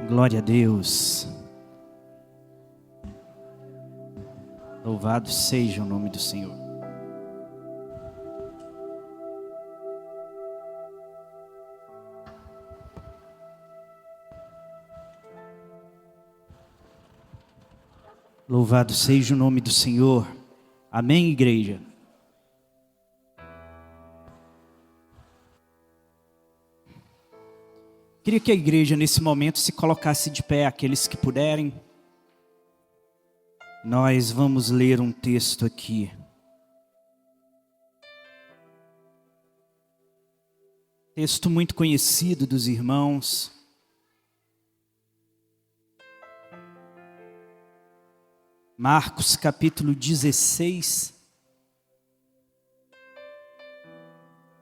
Glória a Deus. Louvado seja o nome do Senhor. Louvado seja o nome do Senhor. Amém, igreja? Queria que a igreja nesse momento se colocasse de pé, aqueles que puderem. Nós vamos ler um texto aqui. Texto muito conhecido dos irmãos. Marcos capítulo 16.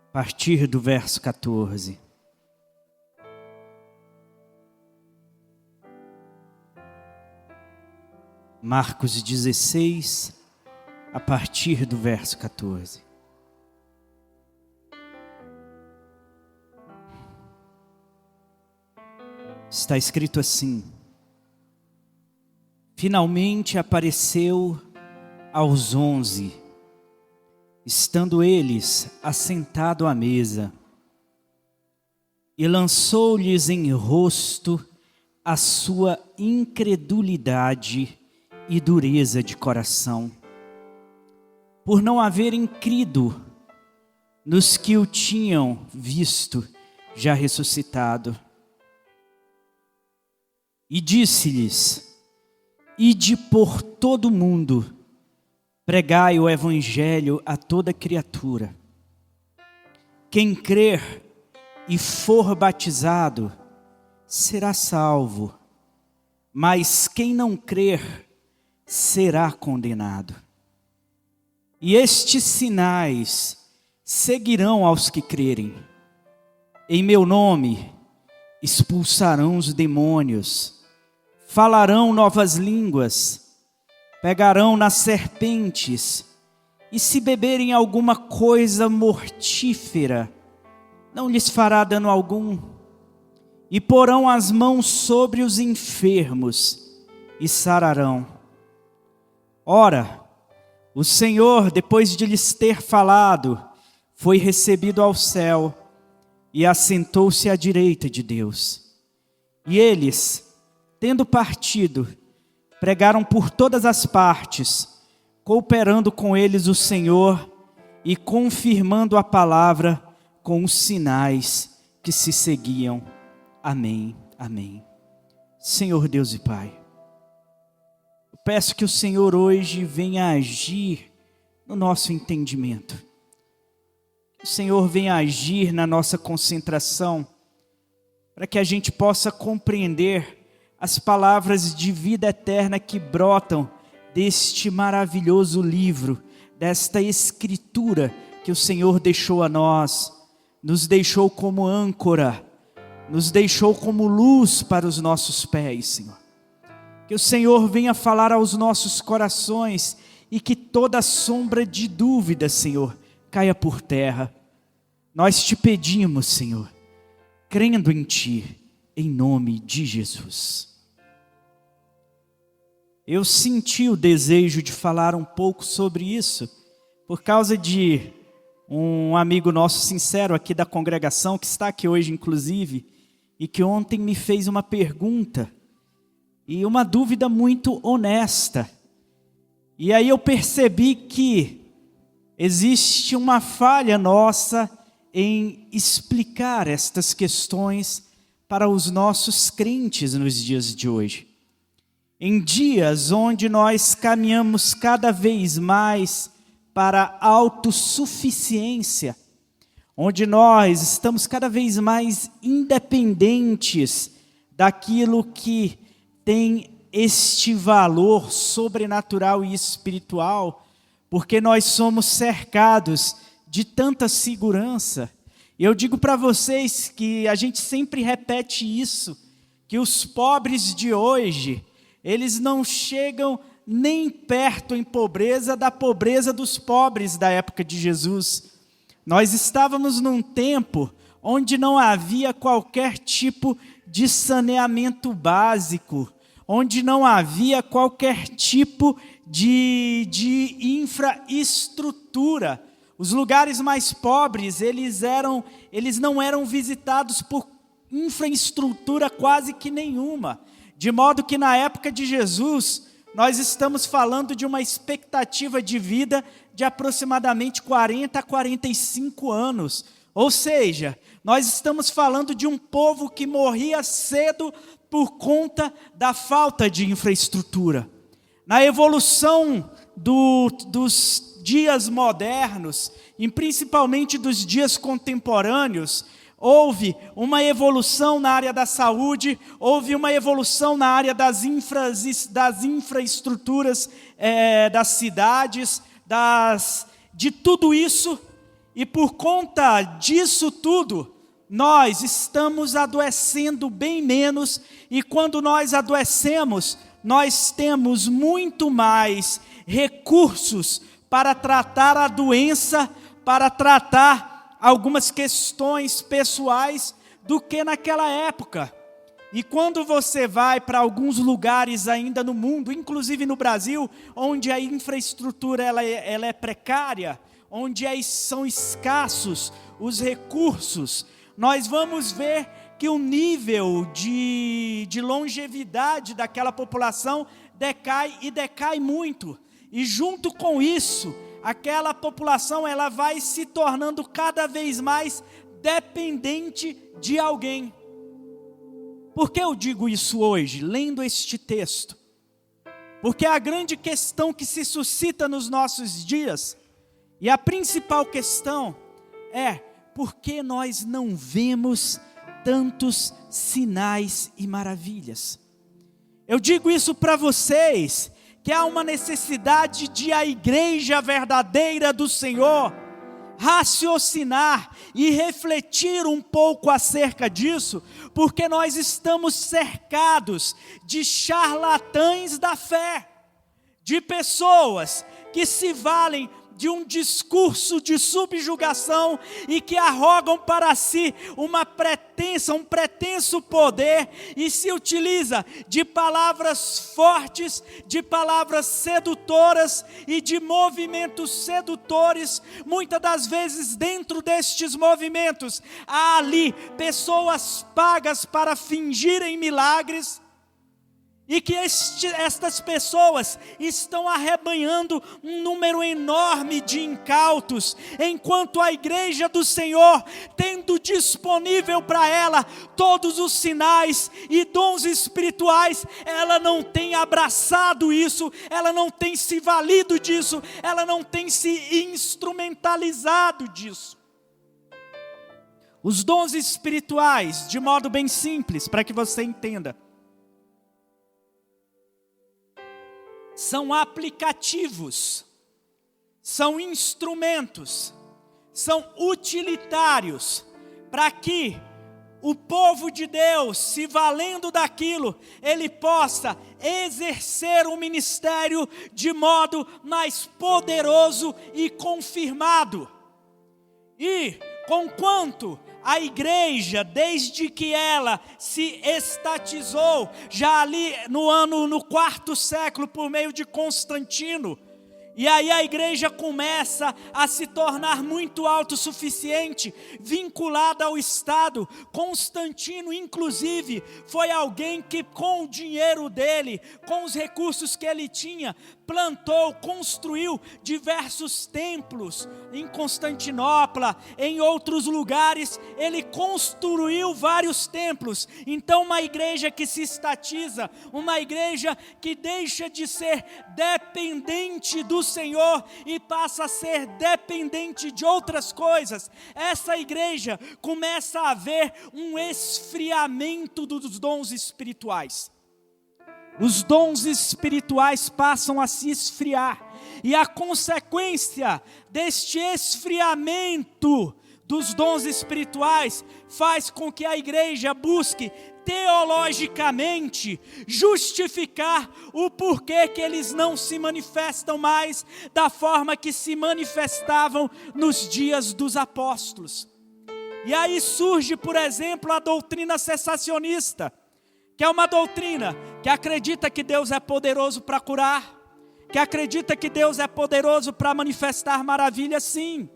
A partir do verso 14. Marcos 16, a partir do verso 14. Está escrito assim: finalmente apareceu aos 11, estando eles assentados à mesa, e lançou-lhes em rosto a sua incredulidade e dureza de coração, por não haverem crido nos que o tinham visto já ressuscitado. E disse-lhes: ide por todo o mundo, pregai o evangelho a toda criatura. Quem crer e for batizado será salvo, mas quem não crer será condenado. E estes sinais seguirão aos que crerem. Em meu nome expulsarão os demônios, falarão novas línguas, pegarão nas serpentes, e se beberem alguma coisa mortífera, não lhes fará dano algum. E porão as mãos sobre os enfermos e sararão. Ora, o Senhor, depois de lhes ter falado, foi recebido ao céu e assentou-se à direita de Deus. E eles, tendo partido, pregaram por todas as partes, cooperando com eles o Senhor e confirmando a palavra com os sinais que se seguiam. Amém, amém. Senhor Deus e Pai, eu peço que o Senhor hoje venha agir no nosso entendimento. Que o Senhor venha agir na nossa concentração, para que a gente possa compreender as palavras de vida eterna que brotam deste maravilhoso livro, desta escritura que o Senhor deixou a nós, nos deixou como âncora, nos deixou como luz para os nossos pés, Senhor. Que o Senhor venha falar aos nossos corações e que toda sombra de dúvida, Senhor, caia por terra. Nós te pedimos, Senhor, crendo em Ti, em nome de Jesus. Eu senti o desejo de falar um pouco sobre isso, por causa de um amigo nosso sincero aqui da congregação, que está aqui hoje inclusive, e que ontem me fez uma pergunta, e uma dúvida muito honesta. E aí eu percebi que existe uma falha nossa em explicar estas questões para os nossos crentes nos dias de hoje. Em dias onde nós caminhamos cada vez mais para a autossuficiência, onde nós estamos cada vez mais independentes daquilo que tem este valor sobrenatural e espiritual, porque nós somos cercados de tanta segurança. Eu digo para vocês que a gente sempre repete isso, que os pobres de hoje, eles não chegam nem perto em pobreza da pobreza dos pobres da época de Jesus. Nós estávamos num tempo onde não havia qualquer tipo de saneamento básico, onde não havia qualquer tipo de infraestrutura. Os lugares mais pobres, eles não eram visitados por infraestrutura quase que nenhuma. De modo que na época de Jesus, nós estamos falando de uma expectativa de vida de aproximadamente 40 a 45 anos. Ou seja, nós estamos falando de um povo que morria cedo por conta da falta de infraestrutura. Na evolução dos dias modernos, e principalmente dos dias contemporâneos, houve uma evolução na área da saúde, houve uma evolução na área das infraestruturas das cidades, de tudo isso, e por conta disso tudo, nós estamos adoecendo bem menos, e quando nós adoecemos, nós temos muito mais recursos para tratar a doença, para tratar algumas questões pessoais do que naquela época. E quando você vai para alguns lugares ainda no mundo, inclusive no Brasil, onde a infraestrutura ela é precária, onde são escassos os recursos, nós vamos ver que o nível de longevidade daquela população decai muito. E junto com isso, aquela população ela vai se tornando cada vez mais dependente de alguém. Por que eu digo isso hoje, lendo este texto? Porque a grande questão que se suscita nos nossos dias, e a principal questão é, por que nós não vemos tantos sinais e maravilhas? Eu digo isso para vocês, que há uma necessidade de a igreja verdadeira do Senhor raciocinar e refletir um pouco acerca disso, porque nós estamos cercados de charlatães da fé, de pessoas que se valem de um discurso de subjugação e que arrogam para si um pretenso poder e se utiliza de palavras fortes, de palavras sedutoras e de movimentos sedutores. Muitas das vezes dentro destes movimentos há ali pessoas pagas para fingirem milagres, e que estas pessoas estão arrebanhando um número enorme de incautos, enquanto a igreja do Senhor, tendo disponível para ela todos os sinais e dons espirituais, ela não tem abraçado isso, ela não tem se valido disso, ela não tem se instrumentalizado disso. Os dons espirituais, de modo bem simples, para que você entenda, são aplicativos, são instrumentos, são utilitários, para que o povo de Deus, se valendo daquilo, ele possa exercer o ministério de modo mais poderoso e confirmado. E, conquanto a igreja, desde que ela se estatizou, já ali no 4º século, por meio de Constantino, e aí a igreja começa a se tornar muito autossuficiente, vinculada ao Estado. Constantino, inclusive, foi alguém que com o dinheiro dele, com os recursos que ele tinha, plantou, construiu diversos templos em Constantinopla, em outros lugares, ele construiu vários templos. Então uma igreja que se estatiza, uma igreja que deixa de ser dependente do Senhor e passa a ser dependente de outras coisas, essa igreja começa a ver um esfriamento dos dons espirituais. Os dons espirituais passam a se esfriar, e a consequência deste esfriamento dos dons espirituais faz com que a igreja busque teologicamente justificar o porquê que eles não se manifestam mais da forma que se manifestavam nos dias dos apóstolos. E aí surge, por exemplo, a doutrina cessacionista, que é uma doutrina que acredita que Deus é poderoso para curar, que acredita que Deus é poderoso para manifestar maravilhas, sim.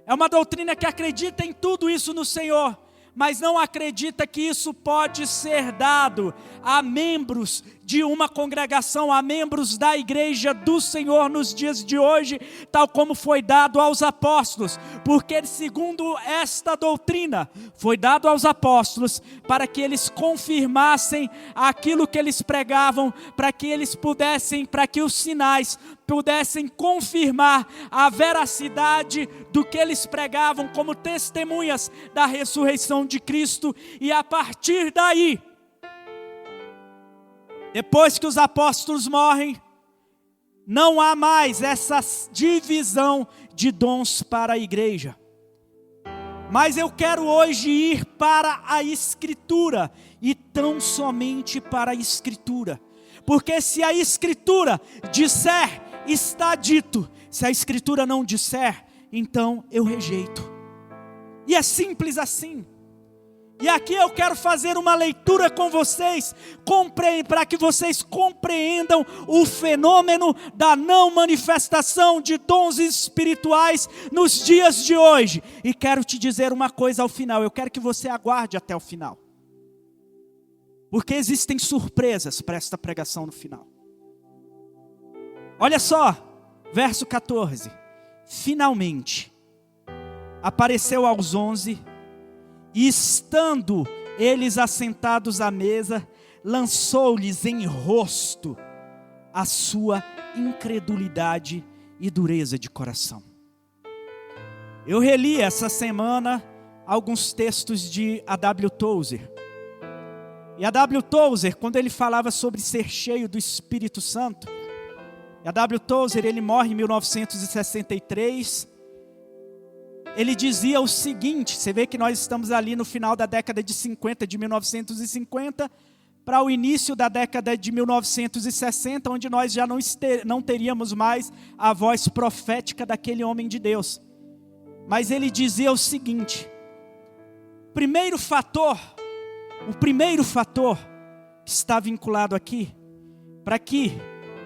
É uma doutrina que acredita em tudo isso no Senhor, mas não acredita que isso pode ser dado a membros de uma congregação, a membros da igreja do Senhor nos dias de hoje, tal como foi dado aos apóstolos, porque segundo esta doutrina, foi dado aos apóstolos para que eles confirmassem aquilo que eles pregavam, para que os sinais pudessem confirmar a veracidade do que eles pregavam como testemunhas da ressurreição de Cristo. E a partir daí, depois que os apóstolos morrem, não há mais essa divisão de dons para a igreja. Mas eu quero hoje ir para a Escritura, e tão somente para a Escritura. Porque se a Escritura disser, está dito. Se a Escritura não disser, então eu rejeito. E é simples assim. E aqui eu quero fazer uma leitura com vocês, para que vocês compreendam o fenômeno da não manifestação de dons espirituais nos dias de hoje. E quero te dizer uma coisa ao final, eu quero que você aguarde até o final. Porque existem surpresas para esta pregação no final. Olha só, verso 14. Finalmente, apareceu aos 11, e estando eles assentados à mesa, lançou-lhes em rosto a sua incredulidade e dureza de coração. Eu reli essa semana alguns textos de A.W. Tozer. E A.W. Tozer, quando ele falava sobre ser cheio do Espírito Santo, A.W. Tozer, ele morre em 1963, ele dizia o seguinte, você vê que nós estamos ali no final da década de 50, de 1950, para o início da década de 1960, onde nós já não teríamos mais a voz profética daquele homem de Deus. Mas ele dizia o seguinte, o primeiro fator que está vinculado aqui, para que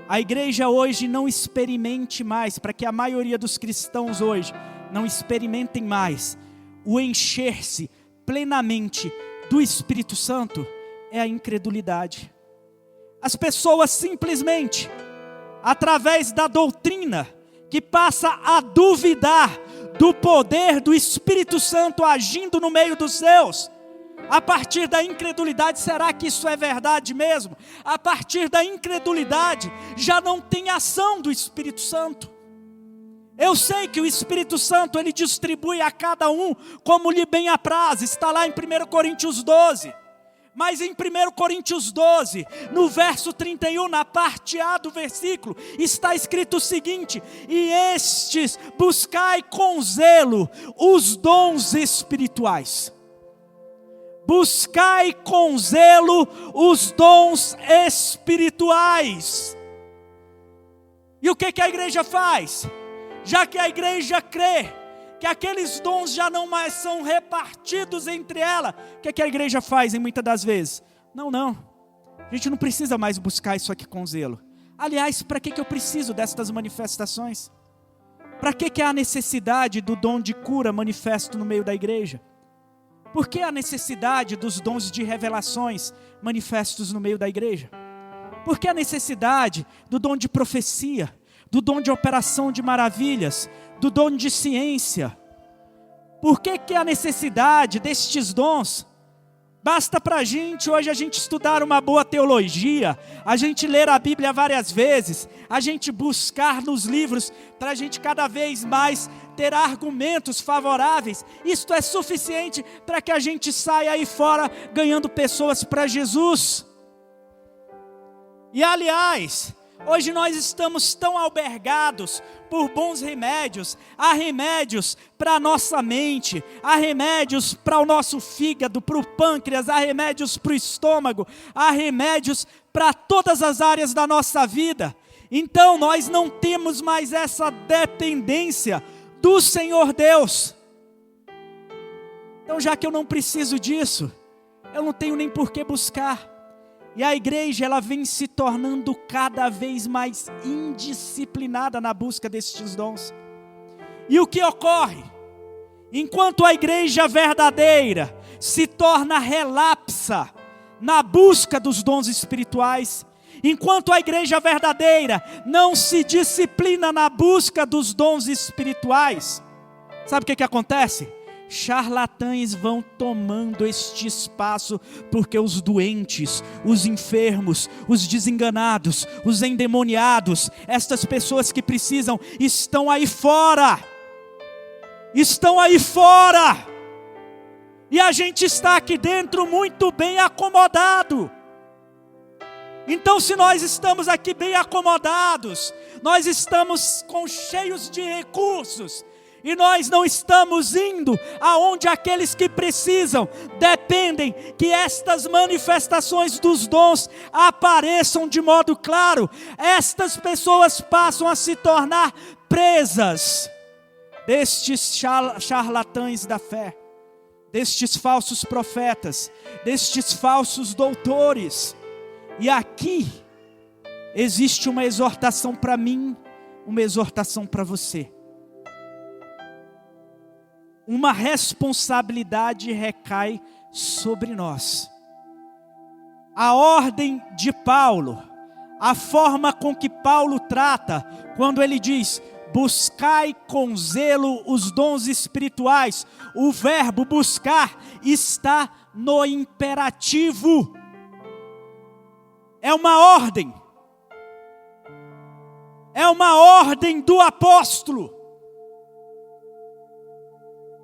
a igreja hoje não experimente mais, para que a maioria dos cristãos hoje não experimentem mais o encher-se plenamente do Espírito Santo, é a incredulidade. As pessoas simplesmente, através da doutrina, que passa a duvidar do poder do Espírito Santo agindo no meio dos seus, a partir da incredulidade, será que isso é verdade mesmo? A partir da incredulidade, já não tem ação do Espírito Santo. Eu sei que o Espírito Santo, ele distribui a cada um como lhe bem apraz, está lá em 1 Coríntios 12. Mas em 1 Coríntios 12, no verso 31, na parte A do versículo, está escrito o seguinte: e estes buscai com zelo os dons espirituais. Buscai com zelo os dons espirituais. E o que a igreja faz? Já que a igreja crê que aqueles dons já não mais são repartidos entre ela, o que a igreja faz muitas das vezes? Não, a gente não precisa mais buscar isso aqui com zelo. Aliás, para que eu preciso destas manifestações? Para que há necessidade do dom de cura manifesto no meio da igreja? Por que a necessidade dos dons de revelações manifestos no meio da igreja? Por que a necessidade do dom de profecia, do dom de operação de maravilhas, do dom de ciência? Por que a necessidade destes dons? Basta para hoje a gente estudar uma boa teologia, a gente ler a Bíblia várias vezes, a gente buscar nos livros, para a gente cada vez mais ter argumentos favoráveis. Isto é suficiente para que a gente saia aí fora ganhando pessoas para Jesus. E aliás, hoje nós estamos tão albergados por bons remédios. Há remédios para a nossa mente, há remédios para o nosso fígado, para o pâncreas, há remédios para o estômago, há remédios para todas as áreas da nossa vida. Então nós não temos mais essa dependência do Senhor Deus. Então, já que eu não preciso disso, eu não tenho nem por que buscar. E a igreja, ela vem se tornando cada vez mais indisciplinada na busca destes dons. E o que ocorre? Enquanto a igreja verdadeira se torna relapsa na busca dos dons espirituais, enquanto a igreja verdadeira não se disciplina na busca dos dons espirituais, sabe o que acontece? Charlatães vão tomando este espaço, porque os doentes, os enfermos, os desenganados, os endemoniados, estas pessoas que precisam, estão aí fora. Estão aí fora. E a gente está aqui dentro muito bem acomodado. Então, se nós estamos aqui bem acomodados, nós estamos cheios de recursos, e nós não estamos indo aonde aqueles que precisam, dependem que estas manifestações dos dons apareçam de modo claro. Estas pessoas passam a se tornar presas destes charlatães da fé, destes falsos profetas, destes falsos doutores. E aqui existe uma exortação para mim, uma exortação para você. Uma responsabilidade recai sobre nós. A ordem de Paulo, a forma com que Paulo trata, quando ele diz: buscai com zelo os dons espirituais. O verbo buscar está no imperativo. É uma ordem. É uma ordem do apóstolo.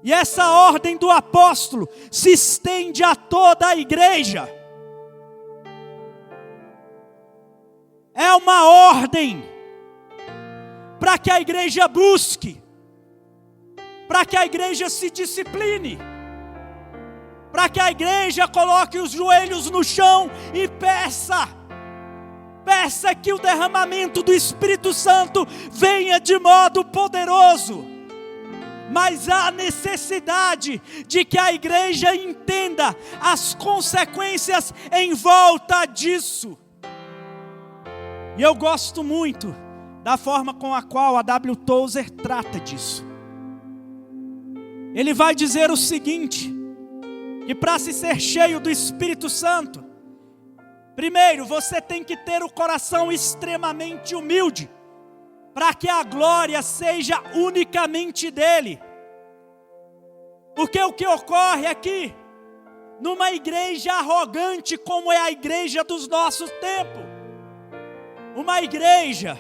E essa ordem do apóstolo se estende a toda a igreja. É uma ordem para que a igreja busque, para que a igreja se discipline, para que a igreja coloque os joelhos no chão e peça que o derramamento do Espírito Santo venha de modo poderoso. Mas há necessidade de que a igreja entenda as consequências em volta disso. E eu gosto muito da forma com a qual a W. Tozer trata disso. Ele vai dizer o seguinte: que para se ser cheio do Espírito Santo, primeiro você tem que ter o coração extremamente humilde, para que a glória seja unicamente dele. Porque o que ocorre aqui, numa igreja arrogante como é a igreja dos nossos tempos, uma igreja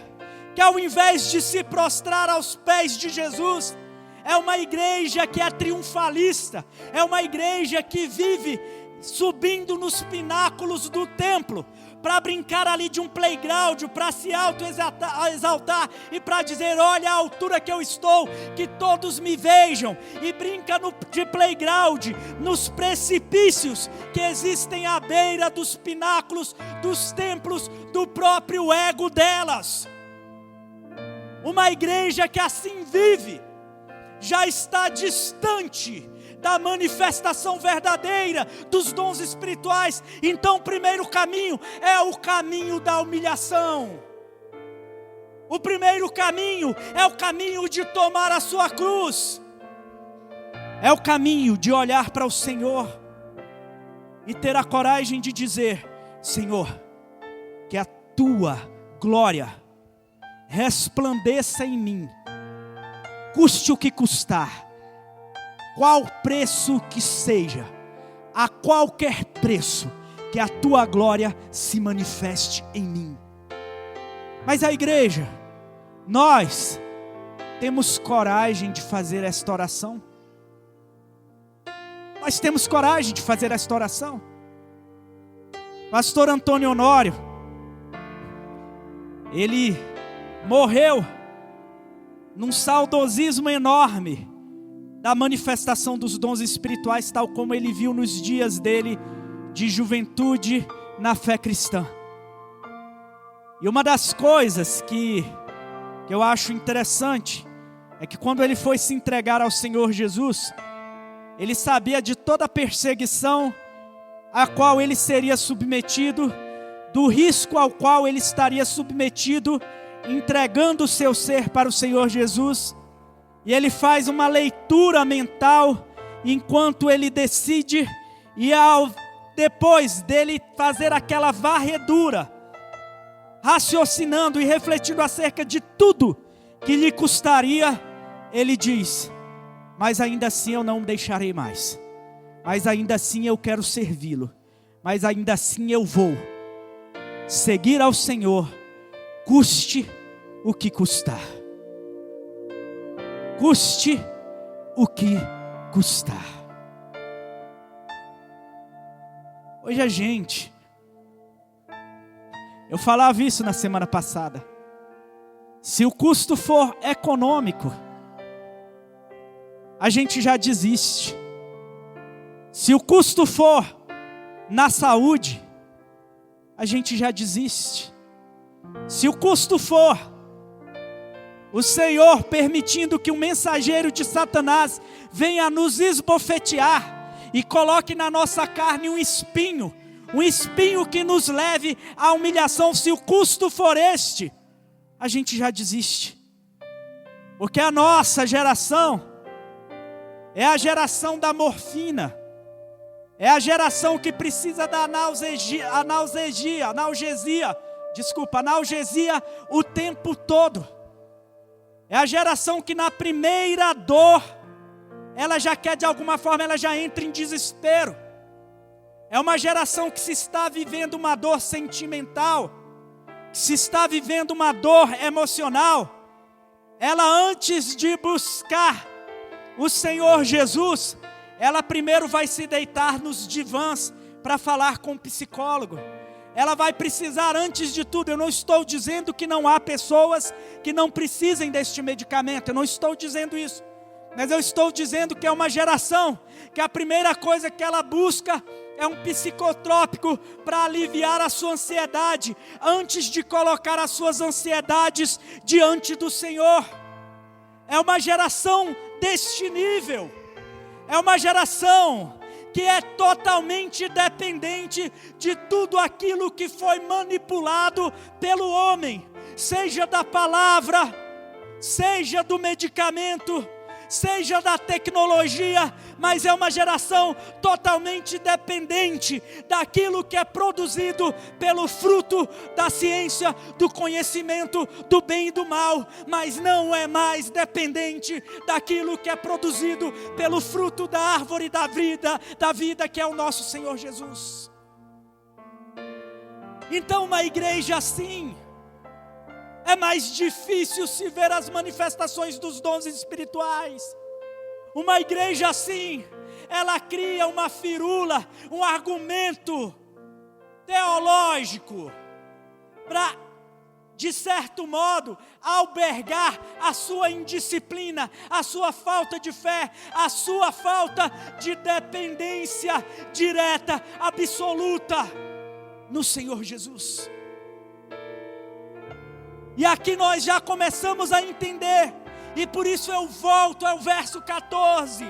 que ao invés de se prostrar aos pés de Jesus, é uma igreja que é triunfalista, é uma igreja que vive subindo nos pináculos do templo, para brincar ali de um playground, para se auto-exaltar e para dizer: olha a altura que eu estou, que todos me vejam, e brinca de playground, nos precipícios que existem à beira dos pináculos, dos templos, do próprio ego delas. Uma igreja que assim vive, já está distante da manifestação verdadeira dos dons espirituais. Então o primeiro caminho é o caminho da humilhação. O primeiro caminho é o caminho de tomar a sua cruz. É o caminho de olhar para o Senhor e ter a coragem de dizer: Senhor, que a tua glória resplandeça em mim, custe o que custar, qual preço que seja, a qualquer preço, que a tua glória se manifeste em mim. Mas a igreja, nós temos coragem de fazer esta oração? Nós temos coragem de fazer esta oração? Pastor Antônio Honório, ele morreu num saudosismo enorme da manifestação dos dons espirituais, tal como ele viu nos dias dele de juventude na fé cristã. E uma das coisas que eu acho interessante é que quando ele foi se entregar ao Senhor Jesus, Ele sabia de toda a perseguição a qual ele seria submetido, do risco ao qual ele estaria submetido, entregando o seu ser para o Senhor Jesus. E ele faz uma leitura mental enquanto ele decide, e depois dele fazer aquela varredura, raciocinando e refletindo acerca de tudo que lhe custaria, ele diz: mas ainda assim eu não o deixarei mais, mas ainda assim eu quero servi-lo, mas ainda assim eu vou seguir ao Senhor, custe o que custar. Custe o que custar. Hoje a gente, eu falava isso na semana passada, se o custo for econômico, a gente já desiste. Se o custo for na saúde, a gente já desiste. Se o custo for o Senhor permitindo que um mensageiro de Satanás venha nos esbofetear e coloque na nossa carne um espinho que nos leve à humilhação, se o custo for este, a gente já desiste. Porque a nossa geração é a geração da morfina, é a geração que precisa da analgesia o tempo todo. É a geração que na primeira dor, ela já quer de alguma forma, ela já entra em desespero. É uma geração que se está vivendo uma dor sentimental, que se está vivendo uma dor emocional. Ela, antes de buscar o Senhor Jesus, ela primeiro vai se deitar nos divãs para falar com o psicólogo. Ela vai precisar, antes de tudo, eu não estou dizendo que não há pessoas que não precisem deste medicamento, eu não estou dizendo isso, mas eu estou dizendo que é uma geração que a primeira coisa que ela busca é um psicotrópico para aliviar a sua ansiedade, antes de colocar as suas ansiedades diante do Senhor. É uma geração deste nível, é uma geração que é totalmente dependente de tudo aquilo que foi manipulado pelo homem, seja da palavra, seja do medicamento, seja da tecnologia, mas é uma geração totalmente dependente daquilo que é produzido pelo fruto da ciência, do conhecimento do bem e do mal, mas não é mais dependente daquilo que é produzido pelo fruto da árvore da vida que é o nosso Senhor Jesus. Então, uma igreja assim, é mais difícil se ver as manifestações dos dons espirituais. Uma igreja assim, ela cria uma firula, um argumento teológico para, de certo modo, albergar a sua indisciplina, a sua falta de fé, a sua falta de dependência direta, absoluta no Senhor Jesus. E aqui nós já começamos a entender, e por isso eu volto ao verso 14.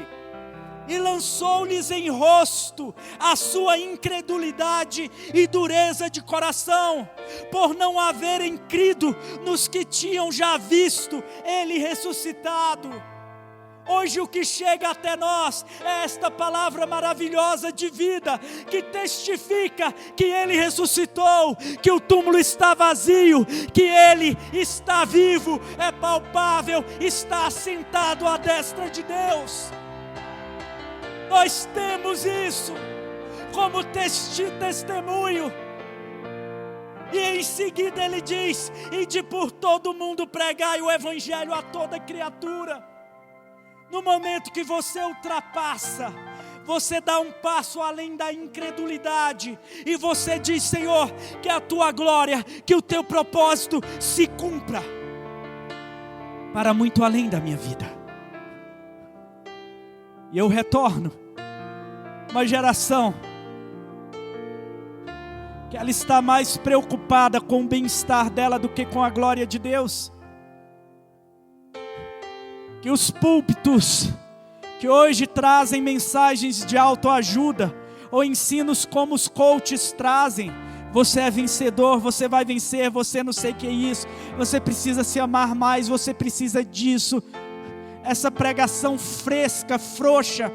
E lançou-lhes em rosto a sua incredulidade e dureza de coração, por não haverem crido nos que tinham já visto ele ressuscitado. Hoje o que chega até nós é esta palavra maravilhosa de vida, que testifica que Ele ressuscitou, que o túmulo está vazio, que Ele está vivo, é palpável, está assentado à destra de Deus. Nós temos isso como testemunho. E em seguida Ele diz: ide por todo o mundo, pregai o evangelho a toda criatura. No momento que você ultrapassa, você dá um passo além da incredulidade, e você diz: Senhor, que a tua glória, que o teu propósito se cumpra, para muito além da minha vida. E eu retorno, uma geração, que ela está mais preocupada com o bem-estar dela do que com a glória de Deus. Que os púlpitos, que hoje trazem mensagens de autoajuda, ou ensinos como os coaches trazem. Você é vencedor, você vai vencer, você não sei o que é isso, você precisa se amar mais, você precisa disso. Essa pregação fresca, frouxa.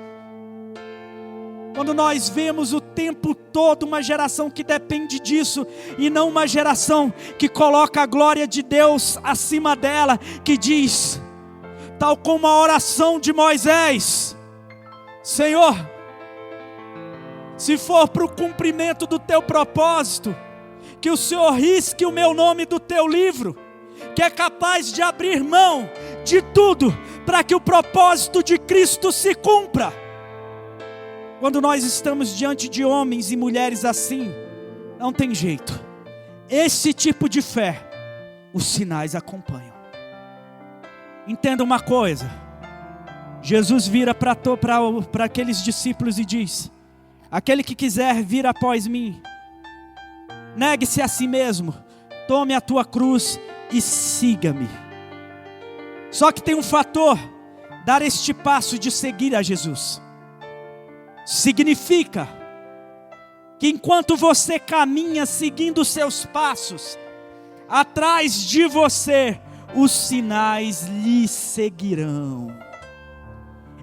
Quando nós vemos o tempo todo uma geração que depende disso, e não uma geração que coloca a glória de Deus acima dela, que diz, tal como a oração de Moisés: Senhor, se for para o cumprimento do teu propósito, que o Senhor risque o meu nome do teu livro, que é capaz de abrir mão de tudo, para que o propósito de Cristo se cumpra. Quando nós estamos diante de homens e mulheres assim, não tem jeito. Esse tipo de fé, os sinais acompanham. Entenda uma coisa, Jesus vira para aqueles discípulos e diz: aquele que quiser vir após mim, negue-se a si mesmo, tome a tua cruz e siga-me. Só que tem um fator: dar este passo de seguir a Jesus. Significa que enquanto você caminha seguindo os seus passos, atrás de você os sinais lhe seguirão.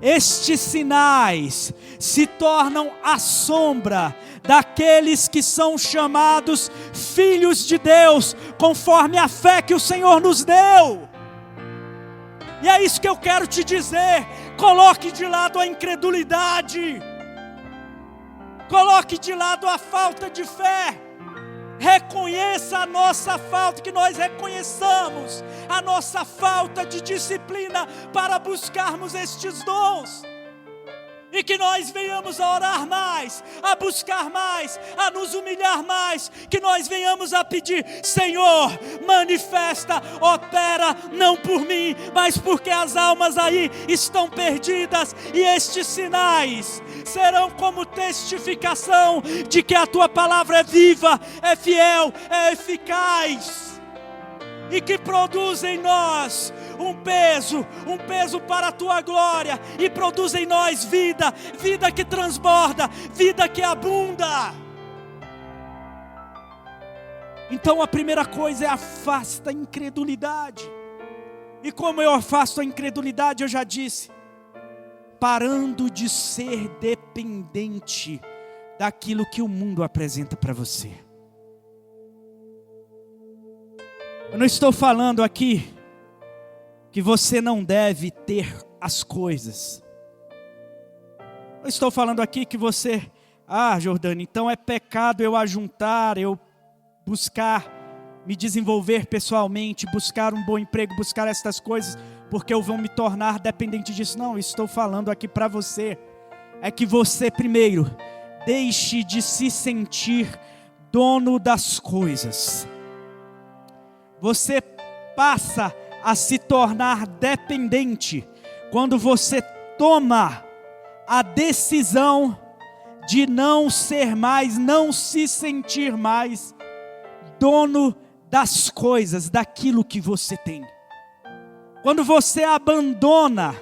Estes sinais se tornam a sombra daqueles que são chamados filhos de Deus, conforme a fé que o Senhor nos deu. E é isso que eu quero te dizer: coloque de lado a incredulidade, coloque de lado a falta de fé, reconheça a nossa falta, que nós reconheçamos a nossa falta de disciplina para buscarmos estes dons, e que nós venhamos a orar mais, a buscar mais, a nos humilhar mais, que nós venhamos a pedir: Senhor, manifesta, opera, não por mim, mas porque as almas aí estão perdidas, e estes sinais serão como testificação de que a tua palavra é viva, é fiel, é eficaz, e que produz em nós um peso para a tua glória, e produz em nós vida que transborda, vida que abunda. Então a primeira coisa é: afasta a incredulidade. E como eu afasto a incredulidade, eu já disse, parando de ser dependente daquilo que o mundo apresenta para você. Eu não estou falando aqui que você não deve ter as coisas. Eu estou falando aqui que você, Jordânia, então é pecado eu ajuntar, eu buscar me desenvolver pessoalmente, buscar um bom emprego, buscar estas coisas, porque eu vou me tornar dependente disso. Não, estou falando aqui para você, é que você primeiro deixe de se sentir dono das coisas. Você passa a se tornar dependente quando você toma a decisão de não ser mais, não se sentir mais dono das coisas, daquilo que você tem. Quando você abandona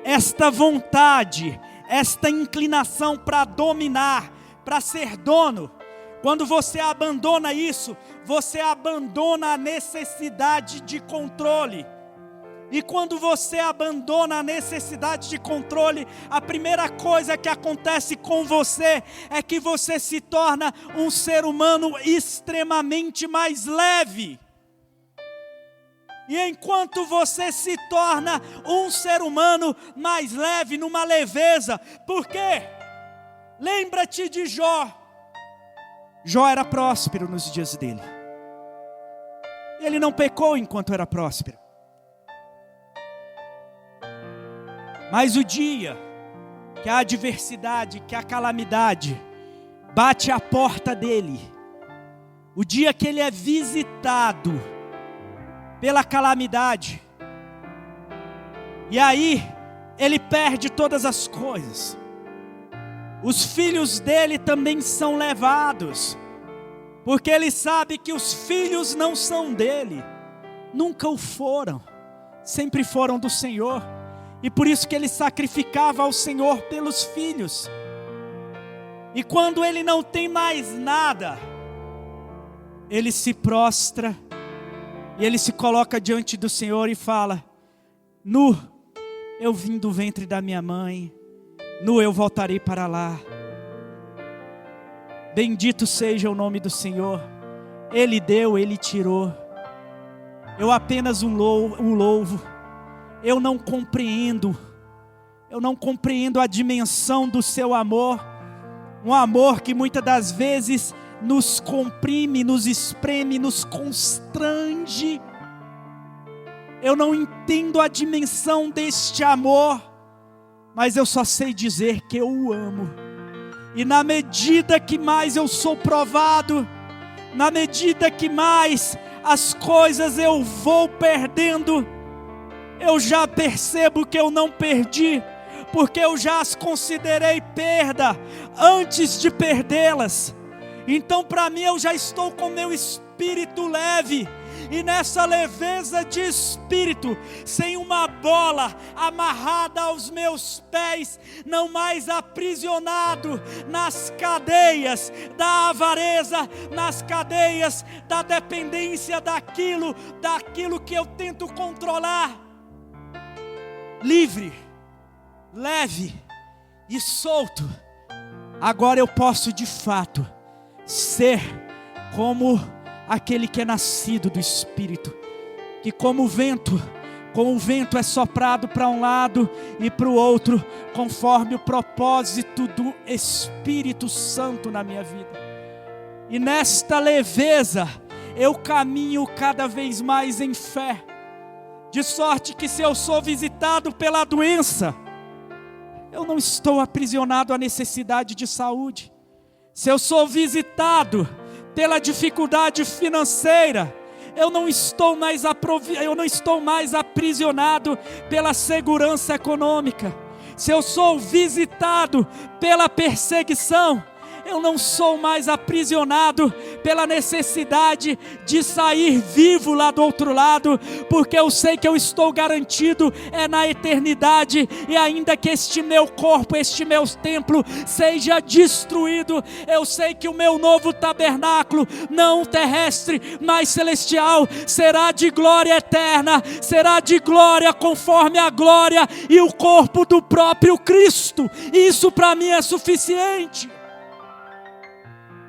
esta vontade, esta inclinação para dominar, para ser dono, quando você abandona isso, você abandona a necessidade de controle. E quando você abandona a necessidade de controle, a primeira coisa que acontece com você é que você se torna um ser humano extremamente mais leve. E enquanto você se torna um ser humano mais leve, numa leveza, por quê? Lembra-te de Jó. Jó era próspero nos dias dele. Ele não pecou enquanto era próspero. Mas o dia que a adversidade, que a calamidade bate à porta dele, o dia que ele é visitado pela calamidade, e aí ele perde todas as coisas, os filhos dele também são levados, porque ele sabe que os filhos não são dele, nunca o foram, sempre foram do Senhor. E por isso que ele sacrificava ao Senhor pelos filhos. E quando ele não tem mais nada, ele se prostra e ele se coloca diante do Senhor e fala: nu eu vim do ventre da minha mãe, nu eu voltarei para lá. Bendito seja o nome do Senhor. Ele deu, Ele tirou. Eu apenas o louvo. Eu não compreendo a dimensão do seu amor. Um amor que muitas das vezes nos comprime, nos espreme, nos constrange. Eu não entendo a dimensão deste amor, mas eu só sei dizer que eu o amo. E na medida que mais eu sou provado, na medida que mais as coisas eu vou perdendo, eu já percebo que eu não perdi, porque eu já as considerei perda antes de perdê-las. Então para mim eu já estou com meu espírito leve, e nessa leveza de espírito, sem uma bola amarrada aos meus pés, não mais aprisionado nas cadeias da avareza, nas cadeias da dependência daquilo que eu tento controlar. Livre, leve e solto, agora eu posso de fato ser como aquele que é nascido do Espírito, que com o vento é soprado para um lado e para o outro, conforme o propósito do Espírito Santo na minha vida. E nesta leveza eu caminho cada vez mais em fé, de sorte que se eu sou visitado pela doença, eu não estou aprisionado à necessidade de saúde. Se eu sou visitado pela dificuldade financeira, eu não estou mais aprisionado pela segurança econômica. Se eu sou visitado pela perseguição, eu não sou mais aprisionado pela necessidade de sair vivo lá do outro lado, porque eu sei que eu estou garantido na eternidade. E ainda que este meu corpo, este meu templo seja destruído, eu sei que o meu novo tabernáculo, não terrestre, mas celestial, será de glória eterna, será de glória conforme a glória e o corpo do próprio Cristo. Isso para mim é suficiente.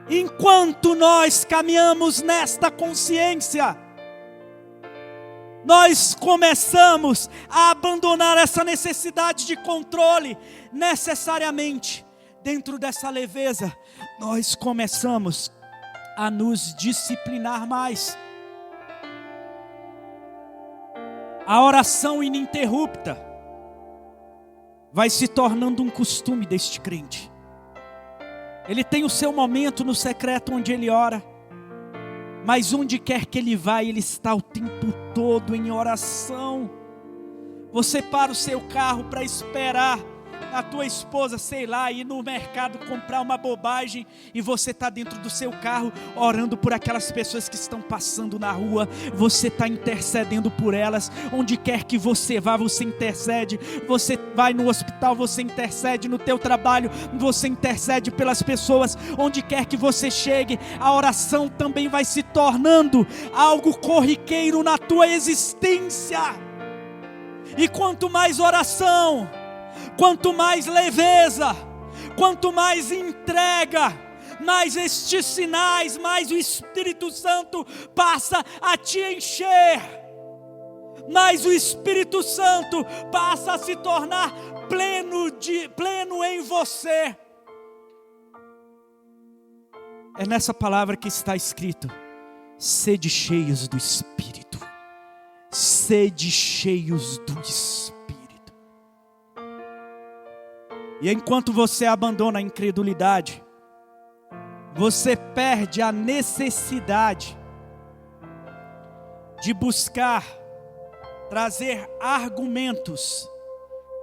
Enquanto nós caminhamos nesta consciência, nós começamos a abandonar essa necessidade de controle. Necessariamente, dentro dessa leveza, nós começamos a nos disciplinar mais. A oração ininterrupta vai se tornando um costume deste crente. Ele tem o seu momento no secreto onde ele ora, mas onde quer que ele vá, ele está o tempo todo em oração. Você para o seu carro para esperar a tua esposa, sei lá, ir no mercado comprar uma bobagem, e você está dentro do seu carro orando por aquelas pessoas que estão passando na rua. Você está intercedendo por elas. Onde quer que você vá, você intercede. Você vai no hospital, você intercede. No teu trabalho, você intercede pelas pessoas. Onde quer que você chegue, a oração também vai se tornando algo corriqueiro na tua existência. E quanto mais oração, quanto mais leveza, quanto mais entrega, mais estes sinais, mais o Espírito Santo passa a te encher, mais o Espírito Santo passa a se tornar pleno em você. É nessa palavra que está escrito: sede cheios do Espírito, sede cheios do Espírito. E enquanto você abandona a incredulidade, você perde a necessidade de buscar trazer argumentos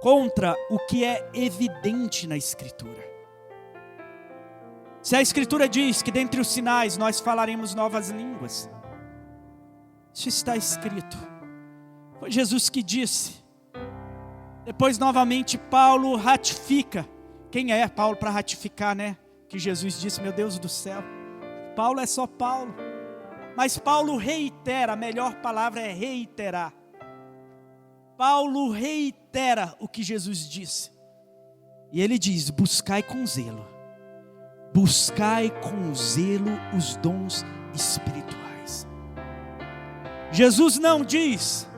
contra o que é evidente na Escritura. Se a Escritura diz que dentre os sinais nós falaremos novas línguas, isso está escrito. Foi Jesus que disse. Depois novamente Paulo ratifica. Quem é Paulo para ratificar, né? Que Jesus disse, meu Deus do céu. Paulo é só Paulo. Mas Paulo reitera, a melhor palavra é reiterar. Paulo reitera o que Jesus disse. E ele diz, buscai com zelo. Buscai com zelo os dons espirituais. Jesus não diz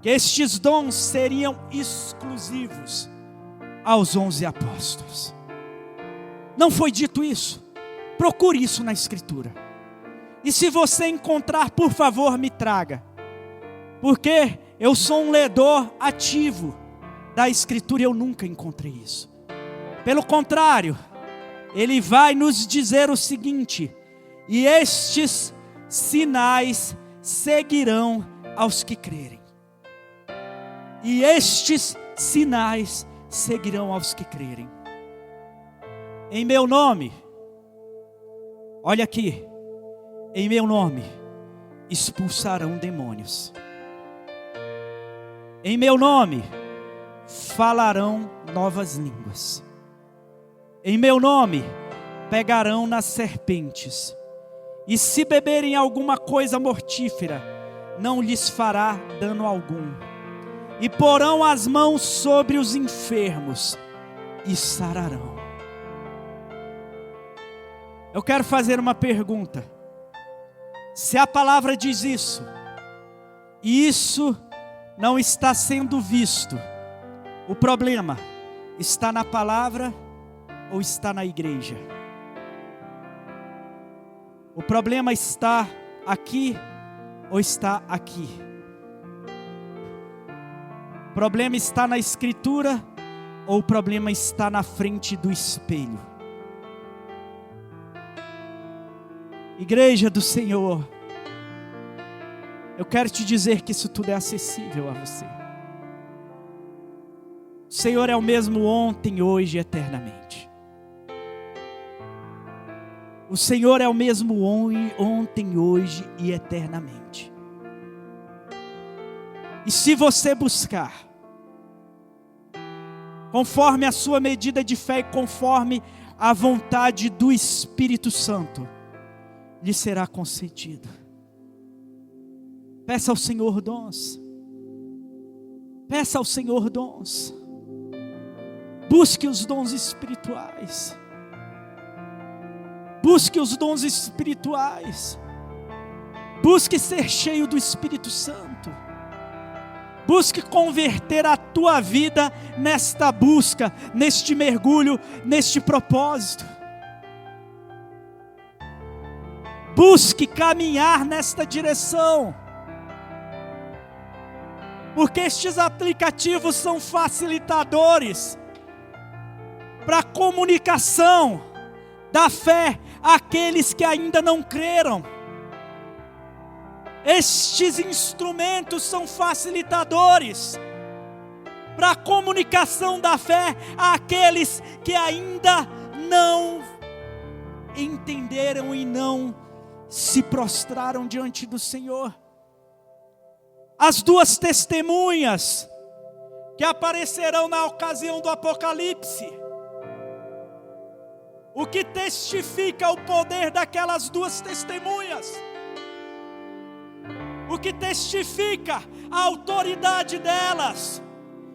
que estes dons seriam exclusivos aos 11 apóstolos. Não foi dito isso. Procure isso na Escritura. E se você encontrar, por favor, me traga. Porque eu sou um ledor ativo da Escritura e eu nunca encontrei isso. Pelo contrário, ele vai nos dizer o seguinte: e estes sinais seguirão aos que crerem. E estes sinais seguirão aos que crerem. Em meu nome, olha aqui, em meu nome expulsarão demônios. Em meu nome falarão novas línguas. Em meu nome pegarão nas serpentes. E se beberem alguma coisa mortífera, não lhes fará dano algum. E porão as mãos sobre os enfermos e sararão. Eu quero fazer uma pergunta. Se a palavra diz isso, e isso não está sendo visto, o problema está na palavra ou está na igreja? O problema está aqui ou está aqui? O problema está na Escritura ou o problema está na frente do espelho? Igreja do Senhor, eu quero te dizer que isso tudo é acessível a você. O Senhor é o mesmo ontem, hoje e eternamente. O Senhor é o mesmo ontem, hoje e eternamente. E se você buscar, conforme a sua medida de fé e conforme a vontade do Espírito Santo, lhe será concedido. Peça ao Senhor dons. Peça ao Senhor dons. Busque os dons espirituais. Busque os dons espirituais. Busque ser cheio do Espírito Santo. Busque converter a tua vida nesta busca, neste mergulho, neste propósito. Busque caminhar nesta direção. Porque estes aplicativos são facilitadores para a comunicação da fé àqueles que ainda não creram. Estes instrumentos são facilitadores para a comunicação da fé àqueles que ainda não entenderam e não se prostraram diante do Senhor. As duas testemunhas que aparecerão na ocasião do Apocalipse, o que testifica o poder daquelas duas testemunhas, o que testifica a autoridade delas,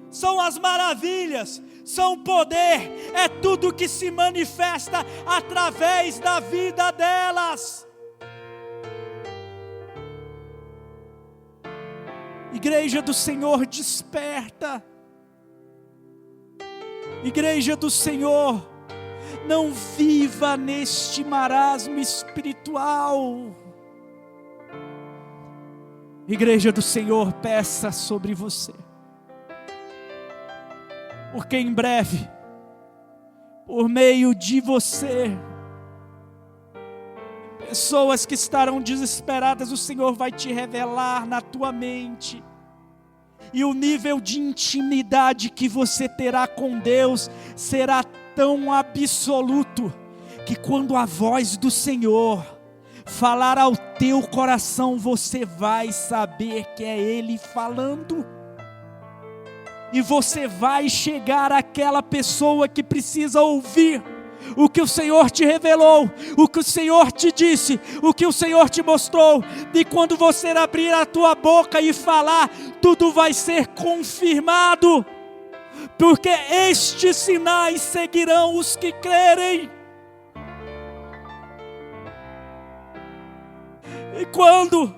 são as maravilhas, são o poder, é tudo que se manifesta através da vida delas. Igreja do Senhor, desperta. Igreja do Senhor, não viva neste marasmo espiritual. Igreja do Senhor, peça sobre você. Porque em breve, por meio de você, pessoas que estarão desesperadas, o Senhor vai te revelar na tua mente. E o nível de intimidade que você terá com Deus será tão absoluto, que quando a voz do Senhor falar ao teu coração, você vai saber que é Ele falando. E você vai chegar àquela pessoa que precisa ouvir o que o Senhor te revelou, o que o Senhor te disse, o que o Senhor te mostrou. E quando você abrir a tua boca e falar, tudo vai ser confirmado. Porque estes sinais seguirão os que crerem. E quando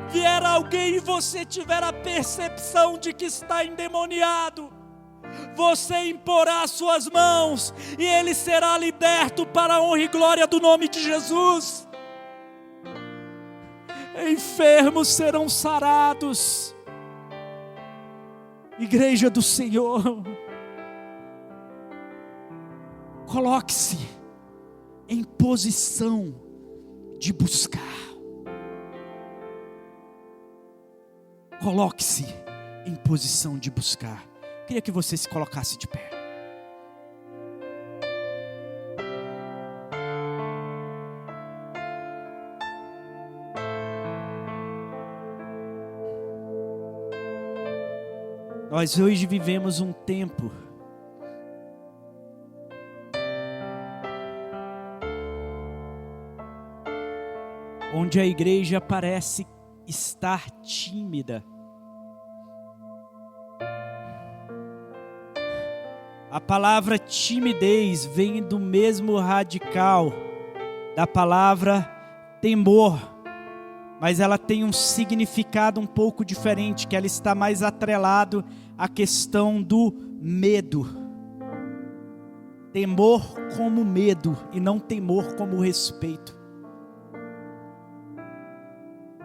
vier alguém e você tiver a percepção de que está endemoniado, você imporá as suas mãos e ele será liberto para a honra e glória do nome de Jesus. Enfermos serão sarados. Igreja do Senhor, coloque-se em posição de buscar. Coloque-se em posição de buscar. Queria que você se colocasse de pé. Nós hoje vivemos um tempo onde a igreja parece estar tímida. A palavra timidez vem do mesmo radical da palavra temor, mas ela tem um significado um pouco diferente, que ela está mais atrelado à questão do medo. Temor como medo e não temor como respeito.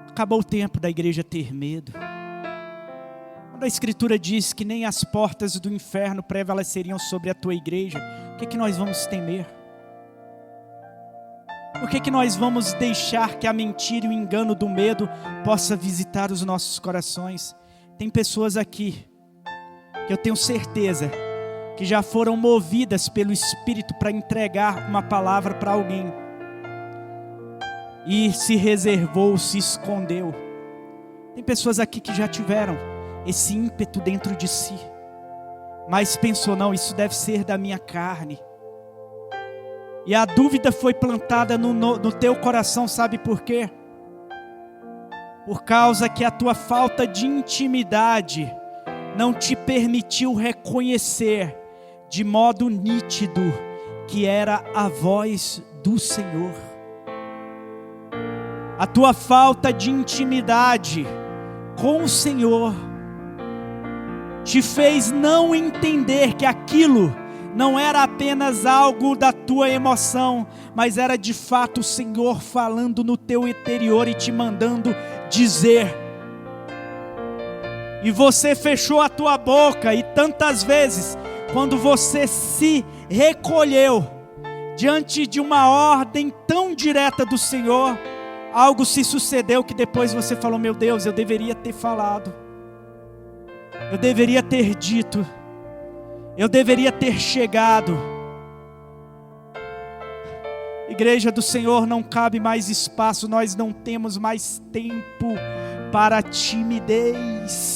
Acabou o tempo da igreja ter medo. Quando a Escritura diz que nem as portas do inferno prevaleceriam sobre a tua igreja, o que nós vamos temer? Por que nós vamos deixar que a mentira e o engano do medo possa visitar os nossos corações? Tem pessoas aqui que eu tenho certeza que já foram movidas pelo Espírito para entregar uma palavra para alguém e se reservou, se escondeu. Tem pessoas aqui que já tiveram esse ímpeto dentro de si, mas pensou, não, isso deve ser da minha carne. E a dúvida foi plantada no teu coração, sabe por quê? Por causa que a tua falta de intimidade não te permitiu reconhecer de modo nítido que era a voz do Senhor. A tua falta de intimidade com o Senhor te fez não entender que aquilo não era apenas algo da tua emoção, mas era de fato o Senhor falando no teu interior e te mandando dizer. E você fechou a tua boca, e tantas vezes, quando você se recolheu diante de uma ordem tão direta do Senhor, algo se sucedeu que depois você falou, meu Deus, eu deveria ter falado, eu deveria ter dito, eu deveria ter chegado. Igreja do Senhor, não cabe mais espaço, nós não temos mais tempo para timidez,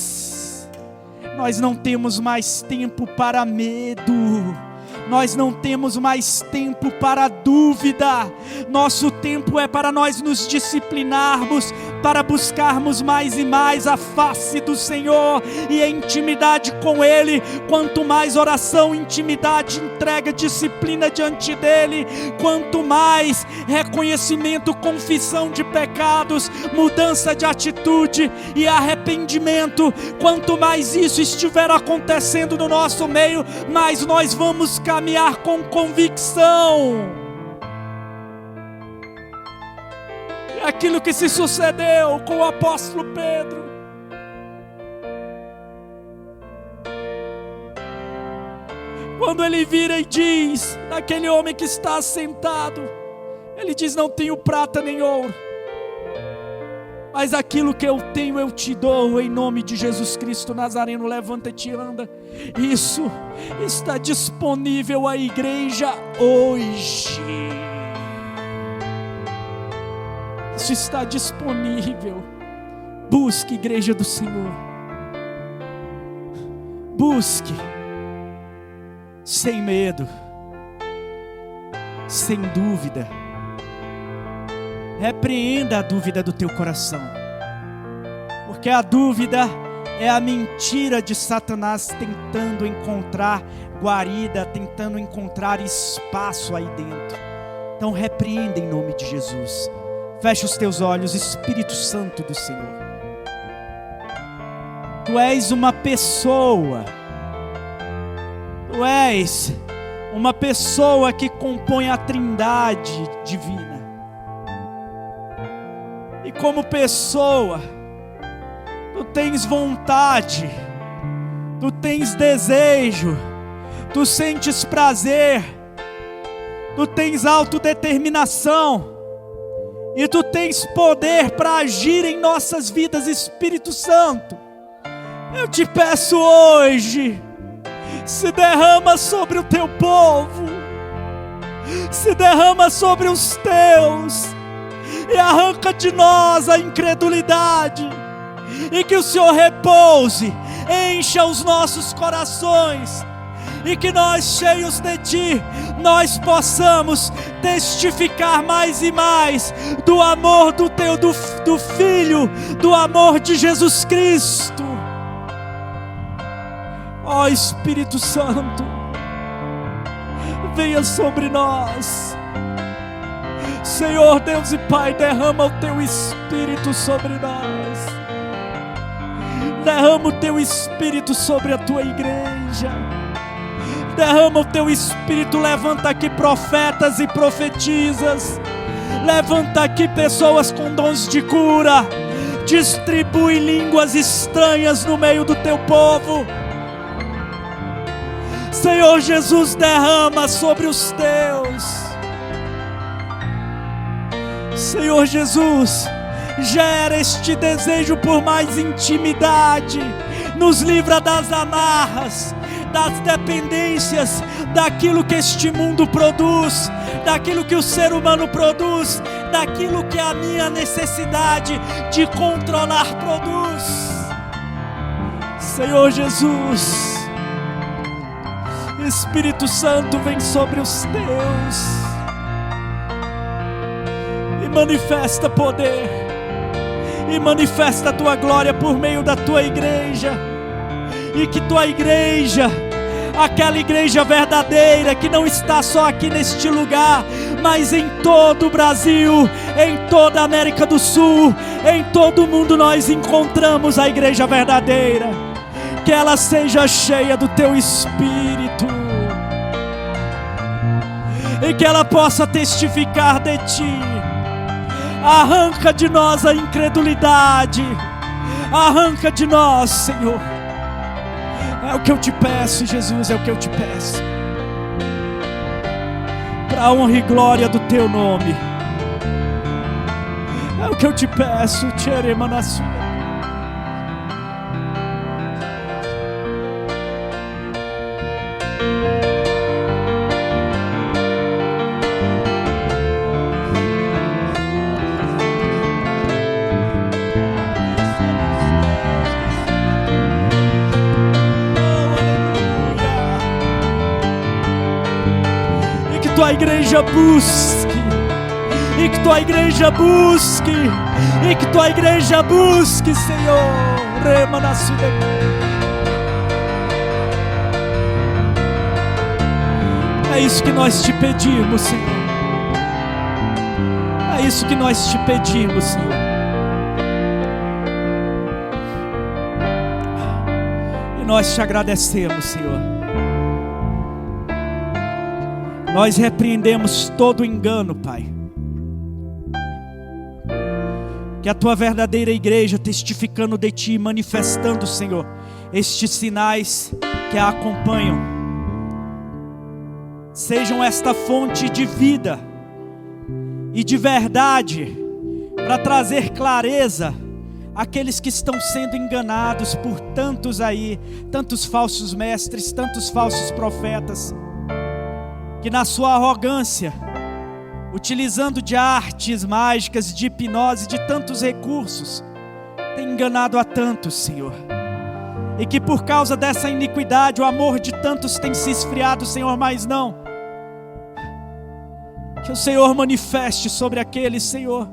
nós não temos mais tempo para medo, nós não temos mais tempo para dúvida. Nosso tempo é para nós nos disciplinarmos, para buscarmos mais e mais a face do Senhor e a intimidade com Ele. Quanto mais oração, intimidade, entrega, disciplina diante dEle, quanto mais reconhecimento, confissão de pecados, mudança de atitude e arrependimento, quanto mais isso estiver acontecendo no nosso meio, mais nós vamos caminhar com convicção. Aquilo que se sucedeu com o apóstolo Pedro. Quando ele vira e diz, naquele homem que está sentado, ele diz, não tenho prata nem ouro, mas aquilo que eu tenho eu te dou, em nome de Jesus Cristo Nazareno, levanta-te e anda. Isso está disponível à igreja hoje. Isso está disponível. Busque, igreja do Senhor. Busque, sem medo, sem dúvida. Repreenda a dúvida do teu coração, porque a dúvida é a mentira de Satanás tentando encontrar guarida, tentando encontrar espaço aí dentro. Então repreenda em nome de Jesus. Fecha os teus olhos, Espírito Santo do Senhor. Tu és uma pessoa. Tu és uma pessoa que compõe a Trindade divina. E como pessoa, tu tens vontade, tu tens desejo, tu sentes prazer, tu tens autodeterminação e tu tens poder para agir em nossas vidas, Espírito Santo. Eu te peço hoje, se derrama sobre o teu povo, se derrama sobre os teus, e arranca de nós a incredulidade, e que o Senhor repouse, encha os nossos corações, e que nós, cheios de Ti, nós possamos testificar mais e mais do amor do Filho, do amor de Jesus Cristo. Ó Espírito Santo, venha sobre nós. Senhor Deus e Pai, derrama o Teu Espírito sobre nós. Derrama o Teu Espírito sobre a Tua igreja. Derrama o Teu Espírito, levanta aqui profetas e profetisas. Levanta aqui pessoas com dons de cura. Distribui línguas estranhas no meio do Teu povo. Senhor Jesus, derrama sobre os Teus. Senhor Jesus, gera este desejo por mais intimidade, nos livra das amarras, das dependências, daquilo que este mundo produz, daquilo que o ser humano produz, daquilo que a minha necessidade de controlar produz. Senhor Jesus, Espírito Santo, vem sobre os Teus e manifesta poder, e manifesta a Tua glória por meio da Tua igreja, e que Tua igreja, aquela igreja verdadeira que não está só aqui neste lugar, mas em todo o Brasil, em toda a América do Sul, em todo o mundo nós encontramos a igreja verdadeira, que ela seja cheia do Teu Espírito, e que ela possa testificar de Ti. Arranca de nós a incredulidade, arranca de nós, Senhor. É o que eu te peço, Jesus, é o que eu te peço, para a honra e glória do Teu nome. É o que eu te peço, Tcheremanassu. Tua igreja busque, e que Tua igreja busque, e que Tua igreja busque, Senhor. É isso que nós te pedimos, Senhor. É isso que nós te pedimos, Senhor. E nós te agradecemos, Senhor. Nós repreendemos todo engano, Pai. Que a Tua verdadeira igreja, testificando de Ti, manifestando, Senhor, estes sinais que a acompanham, sejam esta fonte de vida e de verdade, para trazer clareza àqueles que estão sendo enganados por tantos aí, tantos falsos mestres, tantos falsos profetas, que na sua arrogância, utilizando de artes mágicas, de hipnose, de tantos recursos, tem enganado a tantos, Senhor. e que por causa dessa iniquidade o amor de tantos tem se esfriado, Senhor, mas não. Que o Senhor manifeste sobre aqueles, Senhor,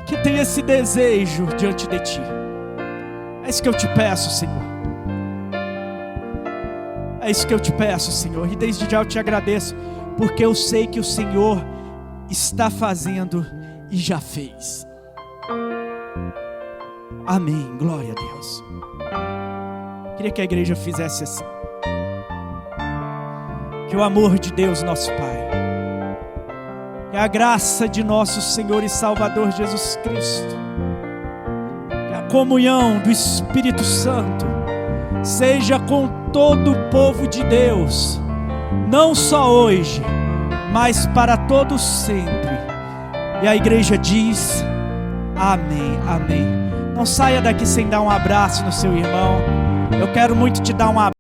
que tem esse desejo diante de Ti. É isso que eu te peço, Senhor. É isso que eu te peço, Senhor. E desde já eu te agradeço, porque eu sei que o Senhor está fazendo e já fez. Amém. Glória a Deus. Queria que a igreja fizesse assim. Que o amor de Deus, nosso Pai, que a graça de nosso Senhor e Salvador Jesus Cristo, que a comunhão do Espírito Santo seja com todo o povo de Deus, não só hoje, mas para todos sempre. E a igreja diz: amém, amém. Não saia daqui sem dar um abraço no seu irmão. Eu quero muito te dar um abraço.